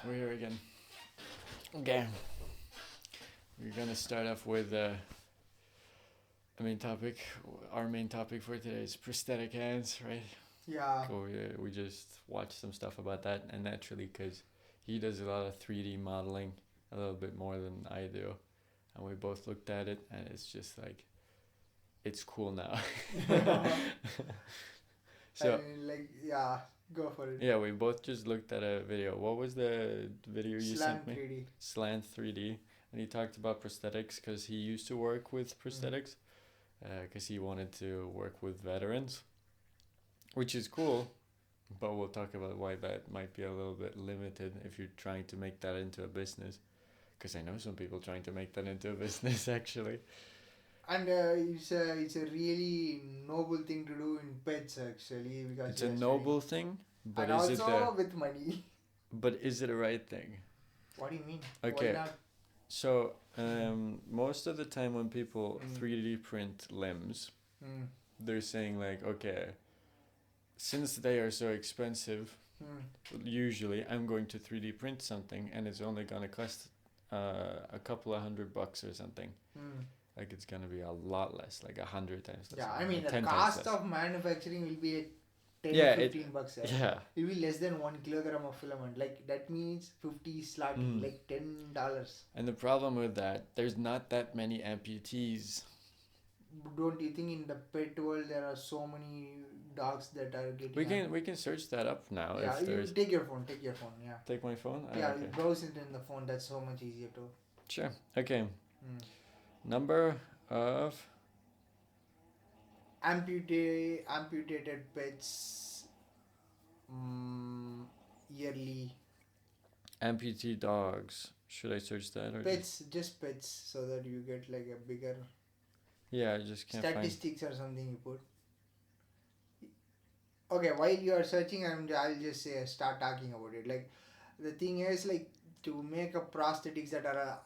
We're here again. Okay. We're gonna start off with the main topic. Our main topic for today is prosthetic hands, right? Yeah. So we just watched some stuff about that, and naturally, because he does a lot of 3D modeling, a little bit more than I do, and we both looked at it, and it's just like, it's cool now. So Yeah, go for it. yeah, we both just looked at a video. What was the video you Slant sent me? 3D. Slant 3D, and he talked about prosthetics because he used to work with prosthetics because he wanted to work with veterans, which is cool, but we'll talk about why that might be a little bit limited if you're trying to make that into a business, because I know some people trying to make that into a business actually. And it's a really noble thing to do in pets actually, because It's a noble thing, but and is it also with money. but is it a right thing? What do you mean? Okay. Why not? So most of the time when people 3D print limbs, they're saying like, okay, since they are so expensive, usually I'm going to 3D print something and it's only gonna cost a couple of $100 or something. Like it's gonna be a lot less, like 100 times less. Yeah, I mean the 10 cost times less. of manufacturing will be at 10 Yeah, $15 bucks. Yeah. It will be less than 1 kilogram of filament. Like that means 50 slotting, like $10. And the problem with that, there's not that many amputees. Don't you think in the pet world there are so many dogs that are getting? We can search that up now. Yeah, if you there's take your phone. Yeah. Take my phone. Yeah, Okay. you browse it in the phone. That's so much easier too. Sure. Okay. Number of amputated pets yearly. amputee dogs. Should I search that or Just pets, so that you get like a bigger. Yeah, I just can't statistics or something you put. Okay, while you are searching, I'll just say start talking about it. Like the thing is, like, to make a prosthetics that are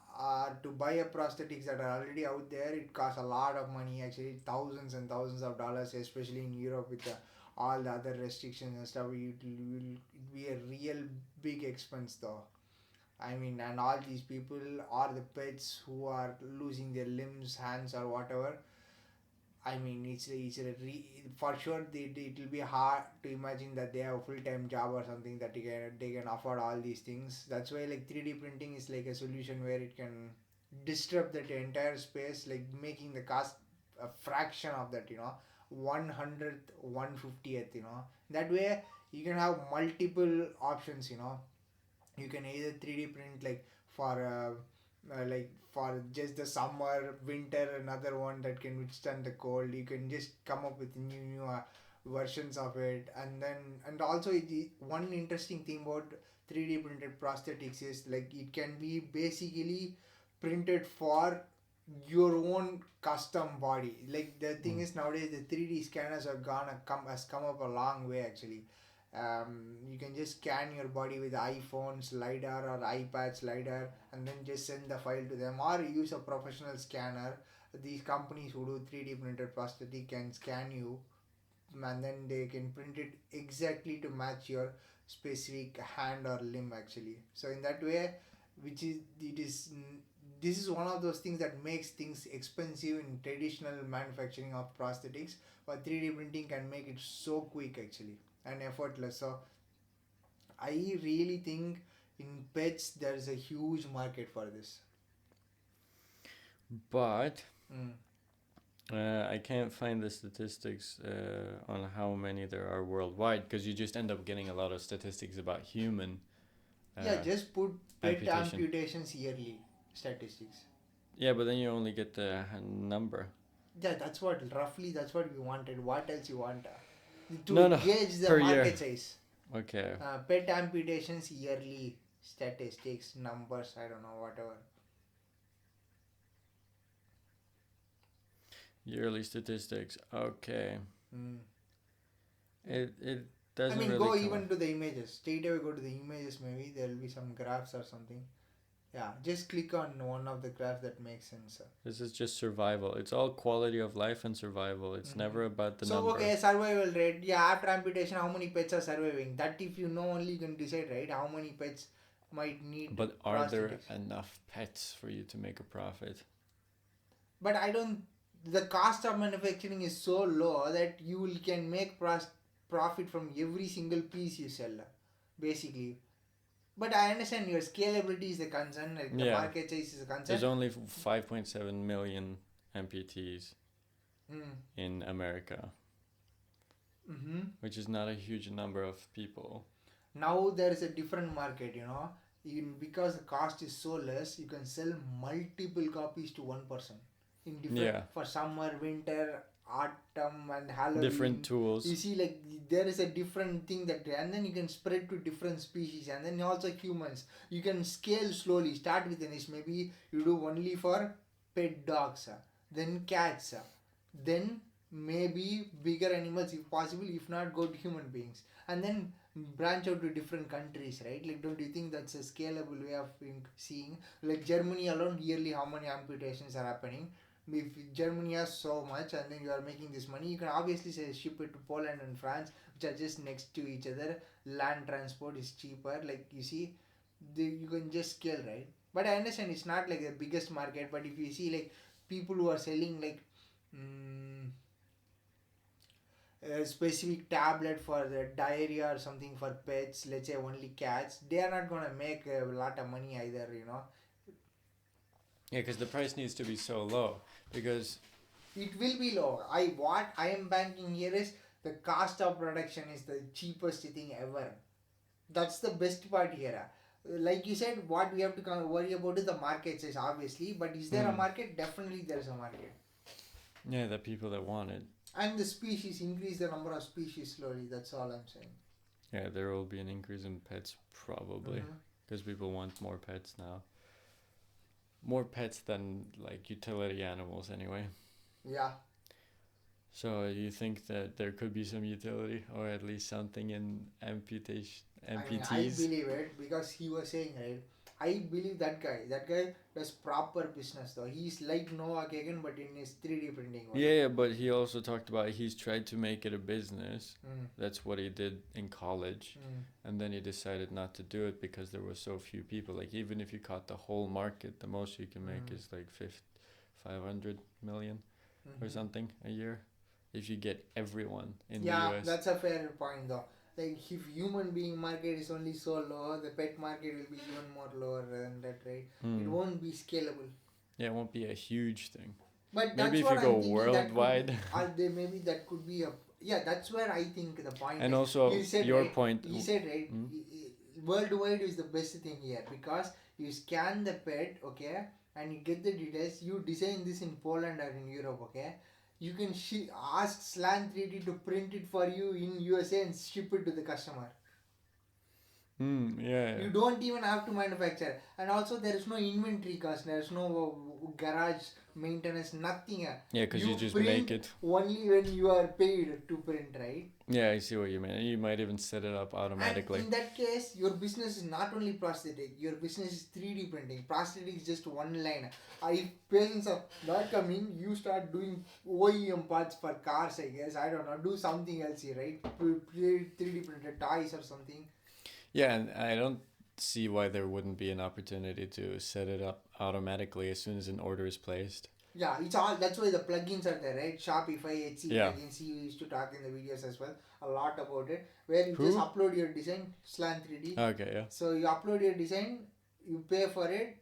to buy a prosthetics that are already out there, it costs a lot of money, actually thousands and thousands of dollars, especially in Europe with all the other restrictions and stuff. It will be a real big expense though. I mean, and all these people or the pets who are losing their limbs, hands, or whatever. I mean, for sure it will be hard to imagine that they have a full-time job or something that they can afford all these things. That's why like 3D printing is like a solution where it can disrupt that entire space, like making the cost a fraction of that, 100th, 150th, That way you can have multiple options, You can either 3D print like for just the summer, winter, another one that can withstand the cold. You can just come up with new versions of it. And also one interesting thing about 3D printed prosthetics is like it can be basically printed for your own custom body. Like the thing is, nowadays the 3D scanners has come up a long way actually. You can just scan your body with iPhones LiDAR or iPads LiDAR, and then just send the file to them, or use a professional scanner. These companies who do 3D printed prosthetic can scan you, and then they can print it exactly to match your specific hand or limb actually. So in that way, which is it is this is one of those things that makes things expensive in traditional manufacturing of prosthetics, but 3D printing can make it so quick actually and effortless. So I really think in pets there is a huge market for this. But I can't find the statistics on how many there are worldwide, because you just end up getting a lot of statistics about human. Just put pet amputations yearly statistics. Yeah, but then you only get the number. Yeah, that's what we wanted. What else you want? To gauge the market size. Okay. Pet amputations yearly statistics, numbers, I don't know, whatever. Yearly statistics. Okay. It doesn't. I mean, really go even to the images. Straight away go to the images. Maybe there will be some graphs or something. Yeah, just click on one of the graphs that makes sense. This is just survival. It's all quality of life and survival. It's never about the number. So, okay, survival rate. Yeah, after amputation, how many pets are surviving? That if you know only, you can decide, right? How many pets might need But are there prosthetics. enough pets for you to make a profit? But I don't. The cost of manufacturing is so low that can make profit from every single piece you sell, basically. But I understand your scalability is a concern, like the Yeah, market size is a concern. there's only 5.7 million amputees Mm. in America, which is not a huge number of people. Now there is a different market, even because the cost is so less, you can sell multiple copies to one person in different for summer, winter, autumn, and Halloween. Different tools. You see, like there is a different thing and then you can spread to different species, and then also humans. You can scale slowly. Start with a niche. Maybe you do only for pet dogs, then cats, then maybe bigger animals if possible. If not, go to human beings, and then branch out to different countries, right? Like, don't you think that's a scalable way of seeing? Like Germany alone, yearly how many amputations are happening? If Germany has so much and then you are making this money, you can obviously say ship it to Poland and France, which are just next to each other. Land transport is cheaper. Like, you see, you can just scale, right? But I understand it's not like the biggest market. But if you see like people who are selling like a specific tablet for the diarrhea or something for pets, let's say only cats, they are not gonna make a lot of money either, Yeah, because the price needs to be so low. Because it will be low. What I am banking here is the cost of production is the cheapest thing ever. That's the best part here. Like you said, what we have to worry about is the market size, obviously. But is there a market? Definitely there is a market. Yeah, the people that want it. And the species, increase the number of species slowly. That's all I'm saying. Yeah, there will be an increase in pets probably. Because people want more pets now. More pets than like utility animals anyway. Yeah. So you think that there could be some utility or at least something in amputees? I believe it because he was saying, right? I believe that guy. That guy does proper business though. He's like Noah Kagan but in his 3D printing one. Yeah, but he also talked about he's tried to make it a business. That's what he did in college. And then he decided not to do it because there were so few people. Like even if you caught the whole market, the most you can make is like 500 million or something a year. If you get everyone in the US. Yeah, that's a fair point though. Like if human being market is only so low, the pet market will be even more lower than that, right? It won't be scalable. Yeah, it won't be a huge thing. But maybe if you go worldwide. Maybe that could be a that's where I think the point. And is. Also You said, your right, point. You said right. Worldwide is the best thing here because you scan the pet, okay, and you get the details. You design this in Poland or in Europe, okay. You can ask Slant 3D to print it for you in USA and ship it to the customer. Yeah. You don't even have to manufacture. And also there is no inventory cost. There is no garage maintenance, nothing. Yeah, because you just make it. Only when you are paid to print, right? Yeah, I see what you mean. You might even set it up automatically. And in that case, your business is not only prosthetic. Your business is 3D printing. Prosthetic is just one line. If patients are not coming, you start doing OEM parts for cars, I guess. I don't know. Do something else here, right? 3D printed toys or something. Yeah, and I don't see why there wouldn't be an opportunity to set it up automatically as soon as an order is placed. Yeah, it's all. That's why the plugins are there, right? Shopify, Etsy plugins. You used to talk in the videos as well a lot about it, where you just upload your design, Slant 3D. Okay, yeah. So you upload your design, you pay for it,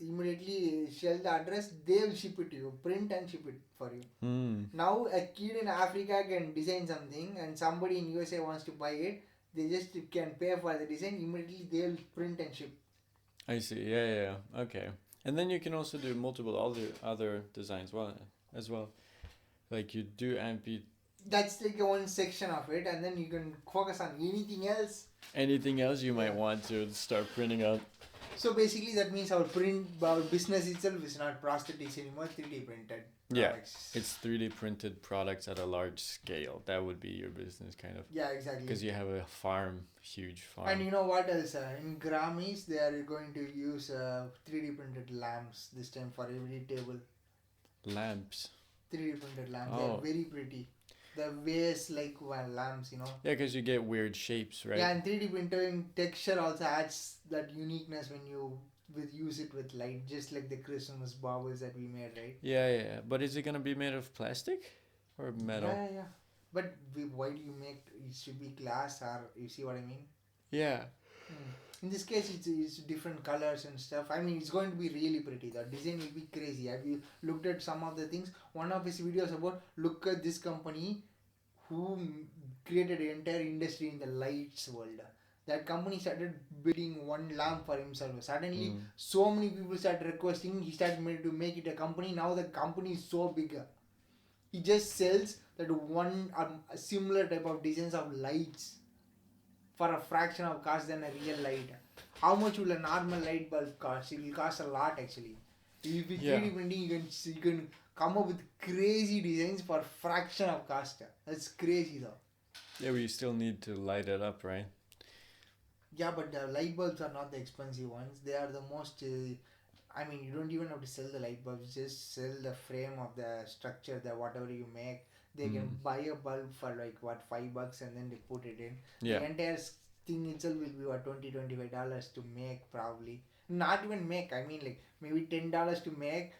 immediately shell the address, they will ship it to you, print and ship it for you. Now a kid in Africa can design something, and somebody in USA wants to buy it. They just can pay for the design, immediately they will print and ship. I see. Yeah. Okay. And then you can also do multiple other designs as well. Like you do That's like one section of it, and then you can focus on anything else. Anything else you might want to start printing out. So basically that means our business itself is not prosthetics anymore, 3D printed products. Yeah, it's 3D printed products at a large scale. That would be your business kind of. Yeah, exactly. Because you have a huge farm. And you know what else? In Grammys, they are going to use 3D printed lamps this time for every table. Lamps? 3D printed lamps. Oh. They're very pretty. the ways like lamps, you know. Yeah, because you get weird shapes, right? Yeah, and 3D printing texture also adds that uniqueness when you use it with light, just like the Christmas baubles that we made, right? Yeah. But is it gonna be made of plastic or metal? Yeah. But why do you make it should be glass, or you see what I mean? Yeah. In this case, it's different colors and stuff. I mean, it's going to be really pretty. The design will be crazy. Have you looked at some of the things? One of his videos about look at this company who created an entire industry in the lights world. That company started building one lamp for himself. Suddenly, so many people started requesting. He started to make it a company. Now the company is so big. He just sells that one similar type of designs of lights for a fraction of cost than a real light. How much will a normal light bulb cost? It will cost a lot actually. If it's 3D printing, you can come up with crazy designs for fraction of cost. That's crazy though. Yeah, we still need to light it up, right? Yeah, but the light bulbs are not the expensive ones. They are the most. I mean, you don't even have to sell the light bulbs. Just sell the frame of the structure, the whatever you make. They can buy a bulb for like what $5 and then they put it in. Yeah. The entire thing itself will be what $20-25 to make probably. Not even make. I mean like maybe $10 to make.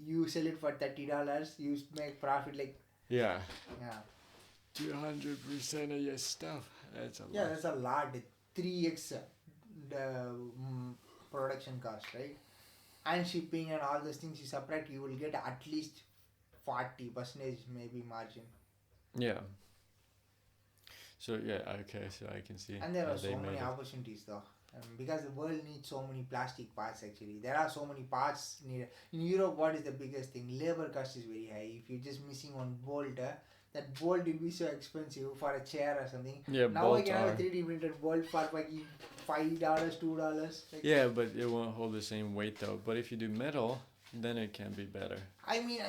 You sell it for $30. You make profit like. Yeah. Yeah. 200% of your stuff. That's a lot. Yeah, that's a lot. 3x the production cost, right? And shipping and all those things you subtract, you will get at least 40% maybe margin. Yeah. So yeah, okay, so I can see. And there are so many opportunities though. Because the world needs so many plastic parts actually. There are so many parts needed. In Europe, what is the biggest thing? Labor cost is very high. If you're just missing one bolt, that bolt will be so expensive for a chair or something. Yeah, now I can have a 3D printed bolt for like $5, $2. Like, yeah, but it won't hold the same weight though. But if you do metal, then it can be better. I mean,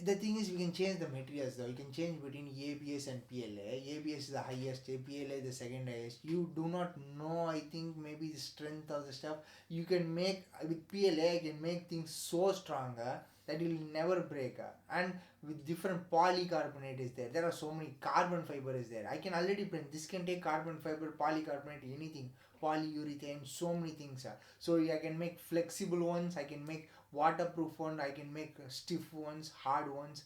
the thing is, we can change the materials though. You can change between ABS and PLA. ABS is the highest, PLA the second highest. You do not know, I think, maybe the strength of the stuff. You can make, with PLA, I can make things so stronger that it will never break. And with different polycarbonate is there. There are so many carbon fiber is there. I can already print. This can take carbon fiber, polycarbonate, anything. Polyurethane, so many things. So I can make flexible ones. I can make waterproof one, I can make stiff ones, hard ones.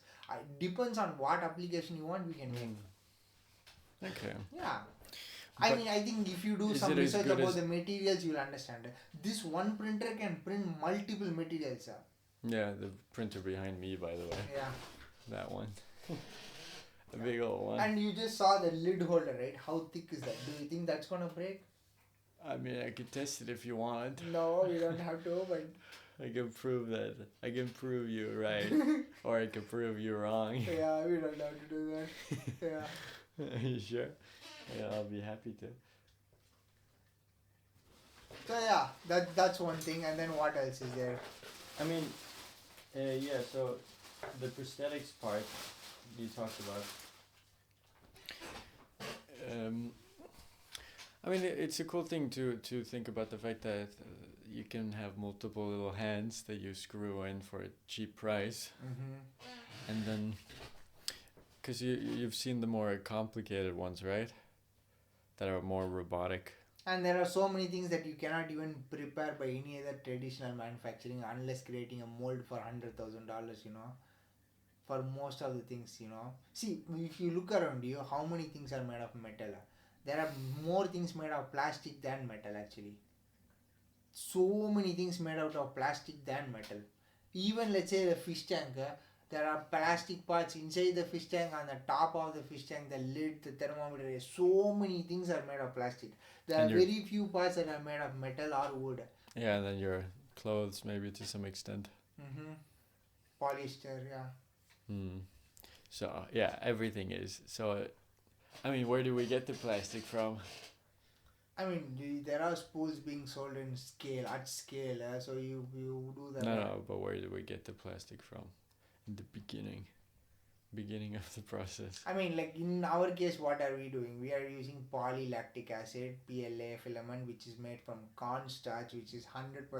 Depends on what application you want, we can make. Okay. Yeah. I mean, I think if you do some research about the materials, you'll understand. This one printer can print multiple materials. Yeah, the printer behind me, by the way. Yeah. That one. The big old one. And you just saw the lid holder, right? How thick is that? Do you think that's gonna break? I mean, I could test it if you want. No, you don't have to, but... I can prove that. I can prove you right. Or I can prove you wrong. Yeah, we don't have to do that. Yeah. Are you sure? Yeah, I'll be happy to. So yeah, that's one thing. And then what else is there? I mean, yeah, so the prosthetics part you talked about. I mean, it's a cool thing to think about the fact that you can have multiple little hands that you screw in for a cheap price. And then, because you've seen the more complicated ones, right? That are more robotic. And there are so many things that you cannot even prepare by any other traditional manufacturing unless creating a mold for $100,000, you know. For most of the things, you know. See, if you look around you, how many things are made of metal? There are more things made of plastic than metal actually. So many things made out of plastic than metal. Even let's say the fish tank, there are plastic parts inside the fish tank, on the top of the fish tank, the lid, the thermometer. So many things are made of plastic. There are very few parts that are made of metal or wood. Yeah, and then your clothes maybe to some extent. Polyester, yeah. So yeah, everything is. So, I mean, where do we get the plastic from? I mean, there are spools being sold at scale, so you do that. No, but where do we get the plastic from? In the beginning of the process. I mean, like in our case, what are we doing? We are using polylactic acid, PLA filament, which is made from cornstarch, which is 100%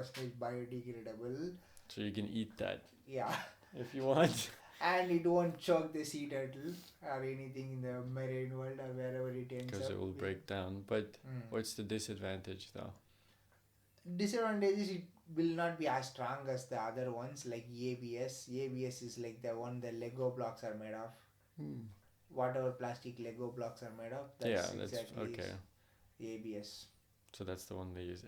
biodegradable. So you can eat that. Yeah. If you want. And it won't choke the sea turtle or anything in the marine world or wherever it ends Because up. it will break down. But Mm. what's the disadvantage though? Disadvantages, it will not be as strong as the other ones like ABS. ABS is like the one the Lego blocks are made of. Hmm. Whatever plastic Lego blocks are made of, Yeah, that's that's exactly okay. ABS. So that's the one they use.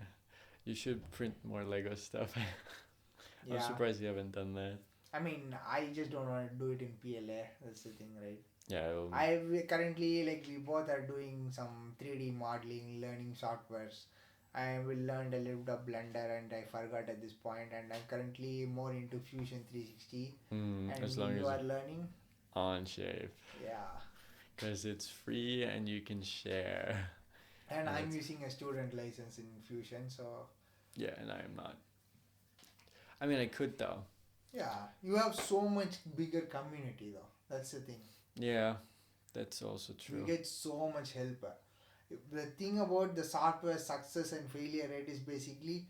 You should print more Lego stuff. I'm Yeah. surprised you haven't done that. I mean, I just don't want to do it in PLA. That's the thing, right? Yeah. I currently, like, we both are doing some 3D modeling, learning softwares. I will learn a little bit of Blender, and I forgot at this point. And I'm currently more into Fusion 360. And as long you as are learning. Onshape. Yeah. Because it's free and you can share. And I'm using a student license in Fusion, so. Yeah, and I'm not. I mean, I could though. Yeah, you have so much bigger community though. That's the thing. Yeah, that's also true. You get so much help. The thing about the software success and failure rate is basically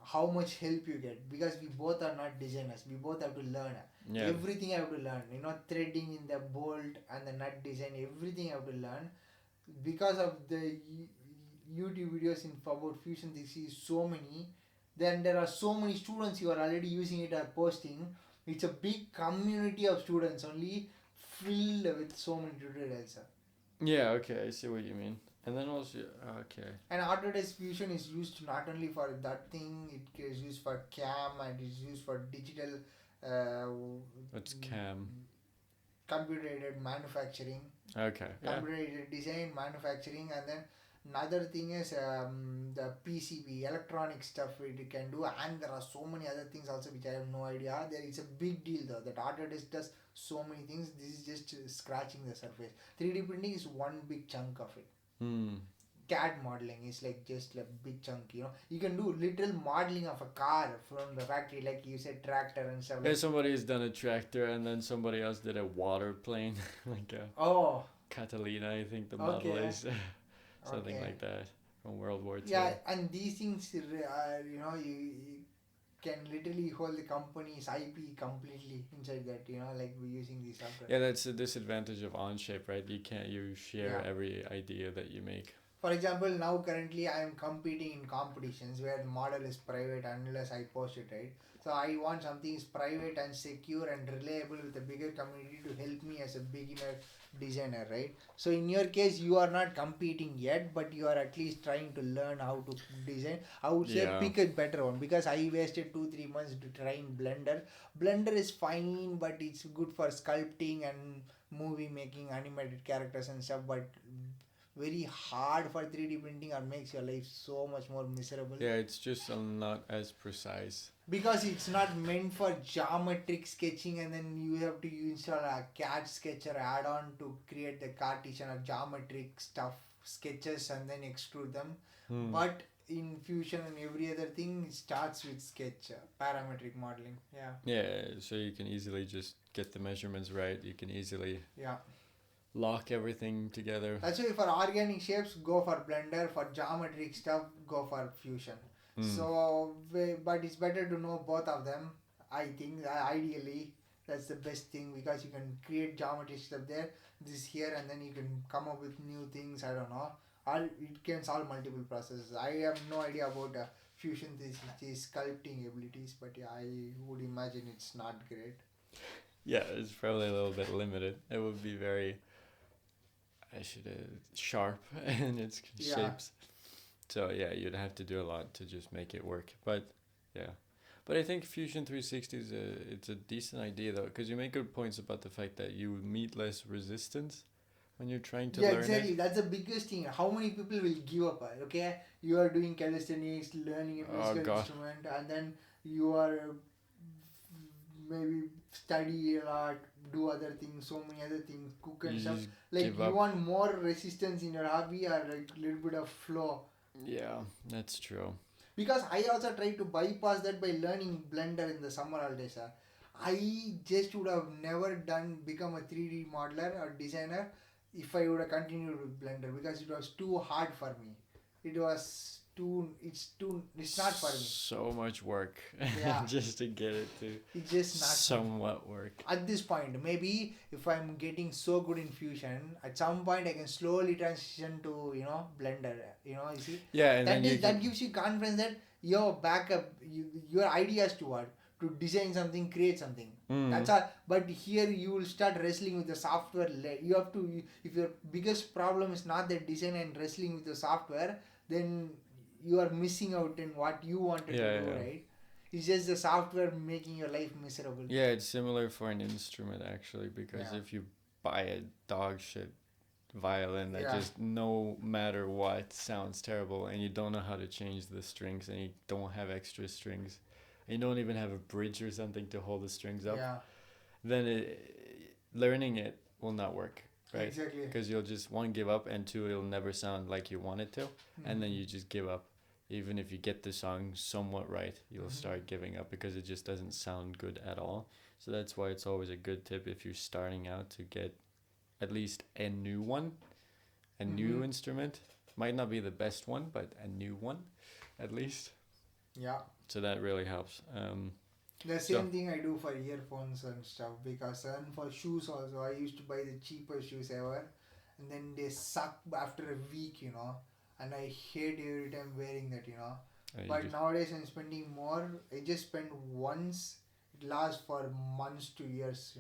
how much help you get, because we both are not designers. We both have to learn. Yeah. Everything I have to learn. Threading in the bolt and the nut design. Everything I have to learn because of the YouTube videos in about Fusion 360 so many. Then there are so many students who are already using it or posting. It's a big community of students only filled with so many tutorials. Yeah, okay, I see what you mean. And then also, okay. And Autodesk Fusion is used not only for that thing, it is used for CAM and it is used for digital. What's CAM? Computer aided manufacturing. Okay. Computer aided design, manufacturing, and then another thing is the PCB, electronic stuff it can do, and there are so many other things also which I have no idea. There is a big deal though that Autodesk does so many things. This is just scratching the surface. 3D printing is one big chunk of it. CAD modeling is like just a big chunk. You can do literal modeling of a car from the factory, like you said, tractor and stuff. Yeah, somebody has done a tractor, and then somebody else did a water plane, like a Catalina, I think the model is. Something like that from World War II. Yeah, and these things are, you can literally hold the company's IP completely inside that, like we're using these software. Yeah, that's the disadvantage of Onshape, right? You share every idea that you make. For example, now currently I am competing in competitions where the model is private unless I post it, right? So I want something is private and secure and reliable with a bigger community to help me as a beginner designer, right? So in your case, you are not competing yet, but you are at least trying to learn how to design. I would say pick a better one, because I wasted 2-3 months to try in Blender. Blender is fine, but it's good for sculpting and movie making, animated characters and stuff, but very hard for 3D printing or makes your life so much more miserable. Yeah, it's just not as precise. Because it's not meant for geometric sketching, and then you have to install a CAD sketcher add-on to create the Cartesian or geometric stuff, sketches, and then extrude them. But in Fusion and every other thing, it starts with sketch, parametric modeling. Yeah, so you can easily just get the measurements right. You can easily lock everything together. That's why for organic shapes, go for Blender. For geometric stuff, go for Fusion. So, but it's better to know both of them. I think ideally that's the best thing, because you can create geometry stuff there, this here, and then you can come up with new things. I don't know. It can solve multiple processes. I have no idea about Fusion 360 sculpting abilities, but yeah, I would imagine it's not great. Yeah, it's probably a little bit limited. It would be very sharp in its shapes. So yeah, you'd have to do a lot to just make it work. But yeah, but I think Fusion 360 it's a decent idea though, because you make good points about the fact that you meet less resistance when you're trying to learn exactly. That's the biggest thing. How many people will give up? Okay, you are doing calisthenics, learning a musical instrument, and then you are maybe study a lot, do other things, so many other things, cook and stuff. Like you want more resistance in your hobby or like a little bit of flow. Yeah, that's true. Because I also tried to bypass that by learning Blender in the summer holidays. I just would have never become a 3D modeler or designer if I would have continued with Blender, because it was too hard for me. It was it's not for me. So much work Yeah. just to get it to It's just not for me. somewhat work. At this point, maybe if I'm getting so good in fusion, at some point I can slowly transition to blender. You see, Yeah, and then you that gives you confidence that your backup, your ideas to what, to design something, create something. That's all. But here you will start wrestling with the software. You have to, if your biggest problem is not the design and wrestling with the software, then you are missing out in what you wanted to do, right? It's just the software making your life miserable. Yeah, it's similar for an instrument actually, because Yeah. if you buy a dog shit violin that Yeah. just no matter what sounds terrible, and you don't know how to change the strings, and you don't have extra strings, and you don't even have a bridge or something to hold the strings up, Yeah, then learning it will not work, right? exactly. Because you'll just, one, give up, and two, it'll never sound like you want it to, and then you just give up. Even if you get the song somewhat right, you'll start giving up because it just doesn't sound good at all. So that's why it's always a good tip if you're starting out to get at least a new one, a new instrument. Might not be the best one, but a new one at least. Yeah. So that really helps. The same thing I do for earphones and stuff, because and for shoes also, I used to buy the cheapest shoes ever, and then they suck after a week, and I hate every time wearing that, But nowadays I'm spending more. I just spend once. It lasts for months to years,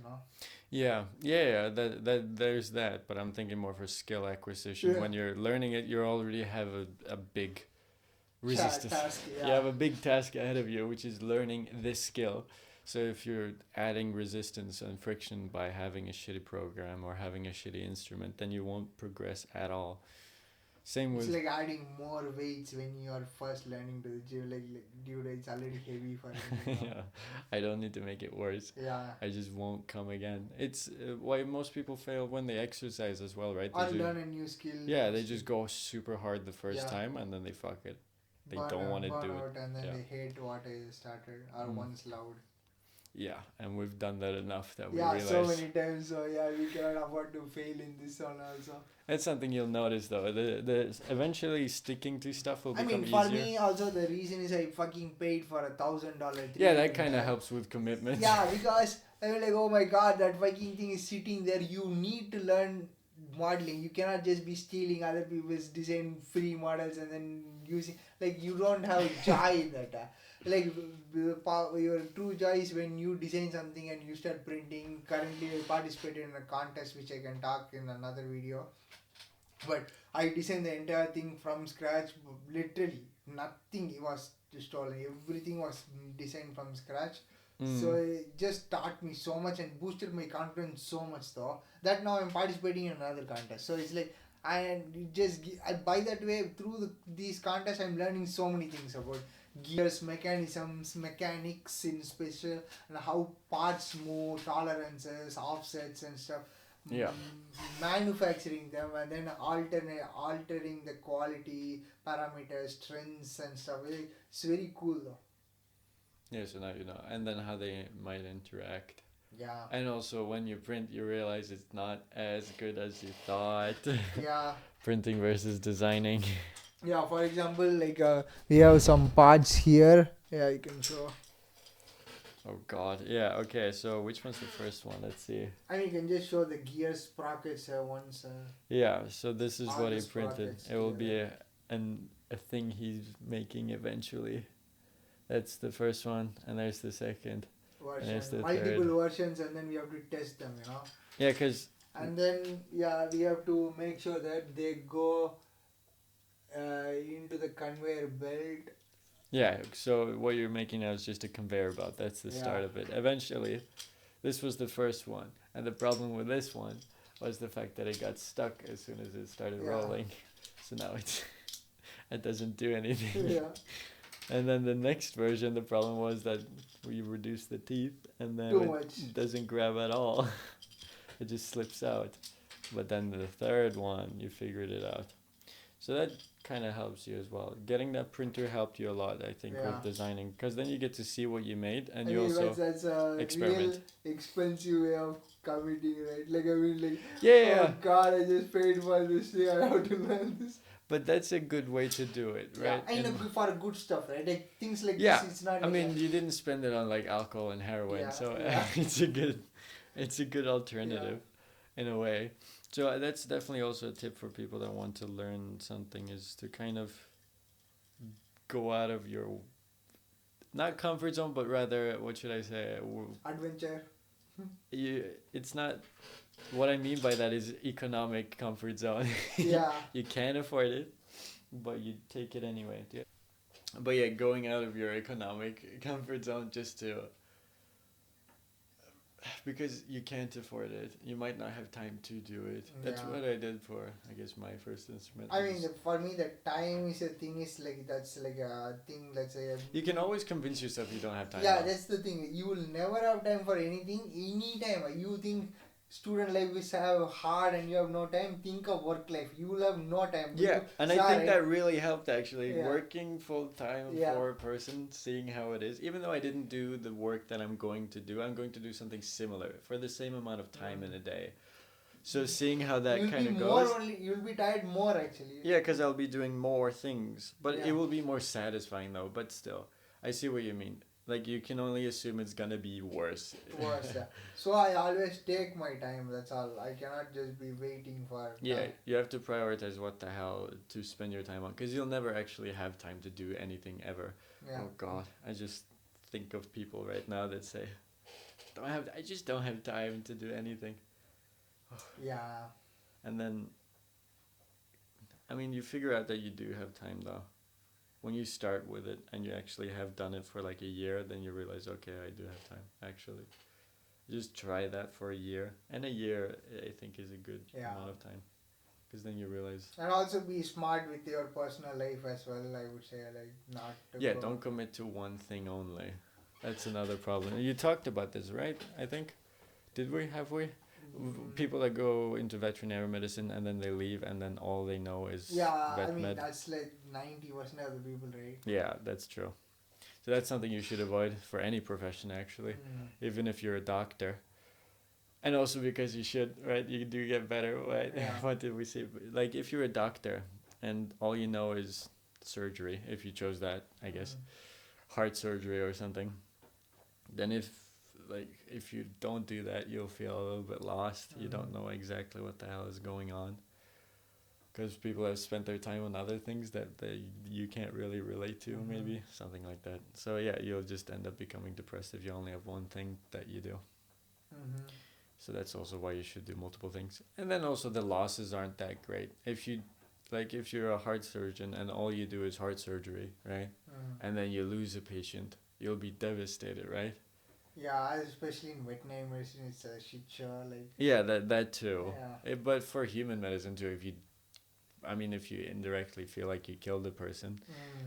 Yeah. That there's that, but I'm thinking more for skill acquisition. Yeah. When you're learning it, you already have a big resistance. Task, You have a big task ahead of you, which is learning this skill. So if you're adding resistance and friction by having a shitty program or having a shitty instrument, then you won't progress at all. Same It's with like adding more weights when you are first learning to the gym. Like dude, it's already heavy for me. yeah, I don't need to make it worse. Yeah. I just won't come again. It's why most people fail when they exercise as well, right? Or learn a new skill. Yeah, they just go super hard the first Yeah. time and then they fuck it. They don't want to do it. And then Yeah. they hate what I started or once loved. Yeah, and we've done that enough that we Yeah, realize. so many times. So yeah, we cannot afford to fail in this one also. That's something you'll notice though. The eventually sticking to stuff will become for easier. me also, the reason is I fucking paid for $1,000. Yeah, that kind of helps with commitment. Yeah, because I was like, oh my god, that fucking thing is sitting there. You need to learn modeling. You cannot just be stealing other people's design free models and then using, like, you don't have joy in that. Like, your true joy is when you design something and you start printing. Currently I participated in a contest which I can talk in another video, but I designed the entire thing from scratch. Literally nothing was stolen, everything was designed from scratch. So it just taught me so much and boosted my confidence so much though, that now I'm participating in another contest. So it's like, and just by that way, through these contests I'm learning so many things about gears, mechanisms, mechanics in special, and how parts move, tolerances, offsets and stuff. Yeah. Manufacturing them and then altering the quality parameters, trends and stuff. It's very cool though. Yeah, so now you know. And then how they might interact. Yeah. And also when you print, you realize it's not as good as you thought. Yeah. Printing versus designing. Yeah, for example, like we have some parts here. Yeah, you can show. Oh god. Yeah, okay, so which one's the first one? Let's see. And you can just show the gear sprockets once. Yeah, so this is all what the he printed. sprockets It will be together. a thing he's making eventually. That's the first one, and there's the second. There's the Multiple third. versions, and then we have to test them, Yeah, because And then, yeah, we have to make sure that they go into the conveyor belt. yeah, so what you're making now is just a conveyor belt. That's the start of it. Eventually, this was the first one, and the problem with this one was the fact that it got stuck as soon as it started rolling. So now it doesn't do anything. Yeah. And then the next version, the problem was that we reduced the teeth, and then it doesn't grab at all. It just slips out. But then the third one, you figured it out. So that kind of helps you as well. Getting that printer helped you a lot, I think, with designing, because then you get to see what you made, and you also that's a experiment. Real expensive way of committing, right? Like, I mean, like, Yeah. oh god, I just paid for this thing, I have to learn this. But that's a good way to do it, right? Yeah, and for good stuff, right? Like things like yeah, this, it's not. I Like mean, you didn't spend it on like alcohol and heroin, Yeah, so yeah. it's a good alternative, in a way. So that's definitely also a tip for people that want to learn something, is to kind of go out of your, not comfort zone, but rather, what should I say? Adventure. It's not. What I mean by that is economic comfort zone. Yeah. You can't afford it, but you take it anyway. Yeah. But yeah, going out of your economic comfort zone just to, because you can't afford it. You might not have time to do it. That's what I did for, I guess, my first instrument. I mean, for me, the time is a thing. Is like that's like a thing. Let's say. You can always convince yourself you don't have time. Yeah, that's the thing. You will never have time for anything. Anytime you think student life is hard and you have no time, think of work life. You will have no time. Yeah, and I think that really helped actually. Yeah. Working full time for a person, seeing how it is. Even though I didn't do the work that I'm going to do, I'm going to do something similar for the same amount of time in a day. So seeing how that kind of goes. You'll be tired more actually. Yeah, because I'll be doing more things. But it will be more satisfying though. But still, I see what you mean. Like, you can only assume it's gonna be worse. Yeah. So I always take my time, that's all. I cannot just be waiting for... Yeah, you have to prioritize what the hell to spend your time on. Because you'll never actually have time to do anything ever. Yeah. Oh, God. I just think of people right now that say, I just don't have time to do anything. Yeah. And then, I mean, you figure out that you do have time, though. When you start with it and you actually have done it for like a year, then you realize, okay, I do have time, actually. Just try that for a year. And a year, I think, is a good amount of time. Because then you realize... And also be smart with your personal life as well, I would say. Like, not... Yeah, don't commit to one thing only. That's another problem. You talked about this, right? I think. Did we? Have we? People that go into veterinary medicine and then they leave and then all they know is vet med. That's like 90% of the people, right? Yeah, that's true. So that's something you should avoid for any profession, actually, even if you're a doctor. And also because you should, right? You do get better, right? Yeah. What did we say? Like, if you're a doctor and all you know is surgery, if you chose that, I guess, heart surgery or something, then if you don't do that, you'll feel a little bit lost. You don't know exactly what the hell is going on. Because people have spent their time on other things that you can't really relate to, maybe. Something like that. So yeah, you'll just end up becoming depressed if you only have one thing that you do. So that's also why you should do multiple things. And then also the losses aren't that great. If you're a heart surgeon and all you do is heart surgery, right? And then you lose a patient, you'll be devastated, right? Yeah, especially in veterinary medicine, it's a shit show. Like, yeah, that too. Yeah. But for human medicine too, if you indirectly feel like you killed a person,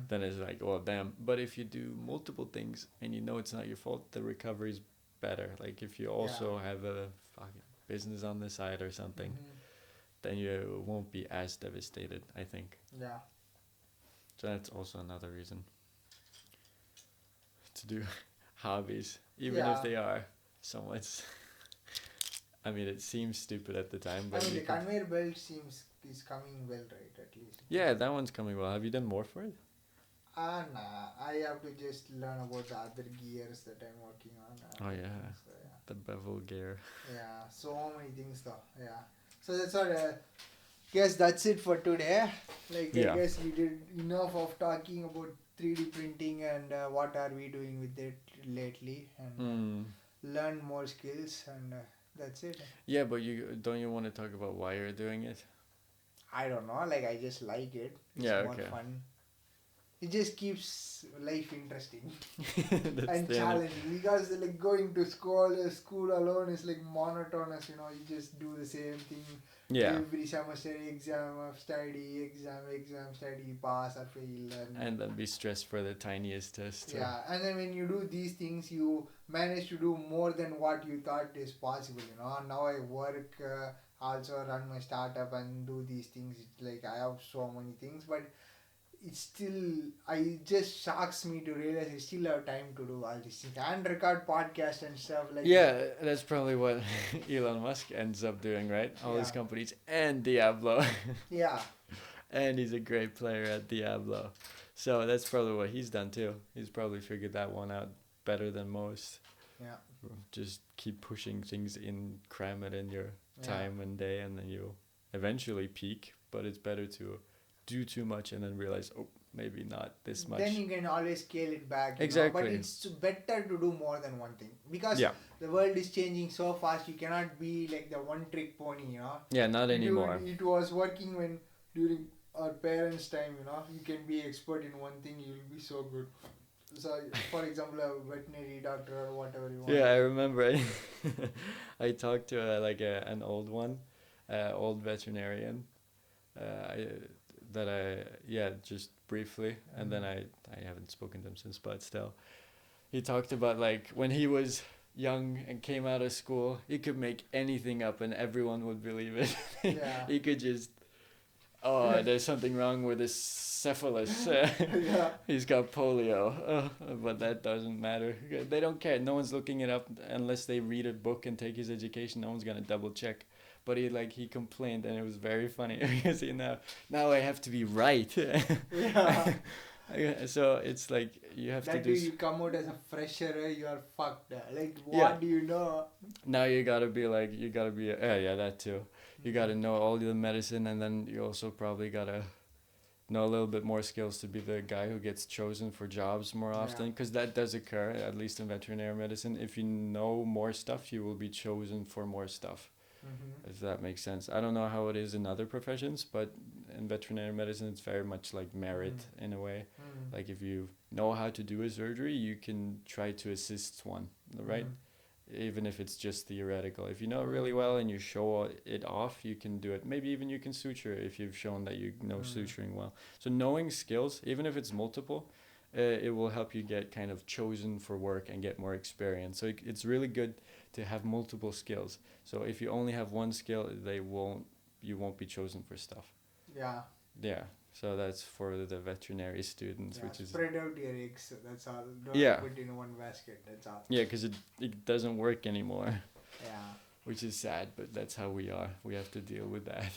then it's like, well, damn. But if you do multiple things and you know it's not your fault, the recovery's better. Like, if you also have a fucking business on the side or something, then you won't be as devastated, I think. Yeah. So that's also another reason to do hobbies, even if they are somewhat... I mean, it seems stupid at the time, but... the conveyor belt is coming well, right, at least. Yeah, that one's coming well. Have you done more for it? Nah. I have to just learn about the other gears that I'm working on. Oh, yeah. So, the bevel gear. Yeah, so many things, though. Yeah. So that's all. Guess that's it for today. I guess we did enough of talking about 3D printing and what are we doing with it lately, and learn more skills, and that's it. Yeah, but don't you want to talk about why you're doing it? I don't know. I just like it. It's more fun. It just keeps life interesting and challenging, because going to school alone is monotonous. You just do the same thing. Yeah. Every semester, exam study, pass or fail, and then be stressed for the tiniest test. Yeah, and then when you do these things, you manage to do more than what you thought is possible. Now I work, also run my startup and do these things. It's I have so many things, but it's still, it just shocks me to realize I still have time to do all these things and record podcasts and stuff that's probably what Elon Musk ends up doing, right? All his companies and Diablo. Yeah. And he's a great player at Diablo. So that's probably what he's done too. He's probably figured that one out better than most. Yeah. Just keep pushing things in, cram it in your time and day, and then you'll eventually peak. But it's better to do too much and then realize, oh, maybe not this much. Then you can always scale it back. Exactly. But it's better to do more than one thing. Because the world is changing so fast, you cannot be like the one trick pony, Yeah, not anymore. It was working when during our parents' time, you can be expert in one thing, you'll be so good. So, for example, a veterinary doctor or whatever you want. Yeah, I remember I talked to an old one, old veterinarian, just briefly, and then I haven't spoken to him since, but still. He talked about like when he was young and came out of school, he could make anything up and everyone would believe it. Yeah. He could just, there's something wrong with his cephalus. He's got polio. But that doesn't matter. They don't care. No one's looking it up unless they read a book and take his education. No one's gonna double check. But he complained, and it was very funny because now I have to be right. So it's like you have to do. You come out as a fresher, you are fucked. Like what do you know? Now you gotta be that too. You gotta know all the medicine, and then you also probably gotta know a little bit more skills to be the guy who gets chosen for jobs more often, because that does occur, at least in veterinary medicine. If you know more stuff, you will be chosen for more stuff. If that makes sense. I don't know how it is in other professions, but in veterinary medicine it's very much like merit in a way. Like if you know how to do a surgery, you can try to assist one, right? Even if it's just theoretical. If you know it really well and you show it off, you can do it. Maybe even you can suture if you've shown that you know suturing well. So knowing skills, even if it's multiple, it will help you get kind of chosen for work and get more experience. So it's really good to have multiple skills. So if you only have one skill, you won't be chosen for stuff. Yeah. So that's for the veterinary students, which is spread out your eggs. That's all. Don't put in one basket. That's all. Yeah, because it doesn't work anymore. Yeah. Which is sad, but that's how we are. We have to deal with that.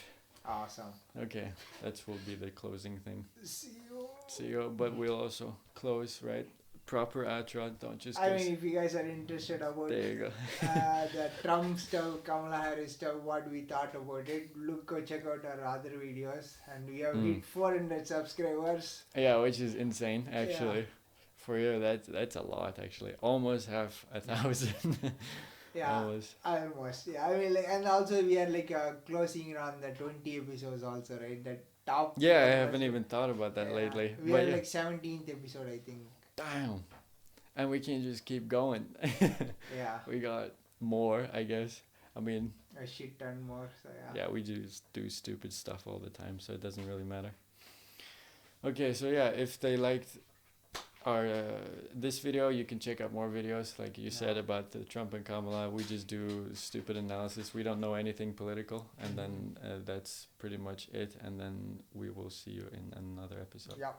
Awesome. Okay, that will be the closing thing. See you. But we'll also close, right? Proper outro, don't just... I mean, if you guys are interested about there you go. the Trump stuff, Kamala Harris stuff, what we thought about it, check out our other videos. And we have hit 400 subscribers. Yeah, which is insane, actually. For you, that's a lot, actually. Almost half 1,000. Almost. Yeah, I mean, and also we are closing around the 20 episodes also, right? That top. Yeah, I haven't even thought about that lately. We are 17th episode, I think. Damn. And we can just keep going. We got more, I guess. I mean... a shit ton more, so yeah, we just do stupid stuff all the time, so it doesn't really matter. Okay, so if they liked our this video, you can check out more videos, like you said about the Trump and Kamala. We just do stupid analysis. We don't know anything political, and then that's pretty much it, and then we will see you in another episode. Yeah.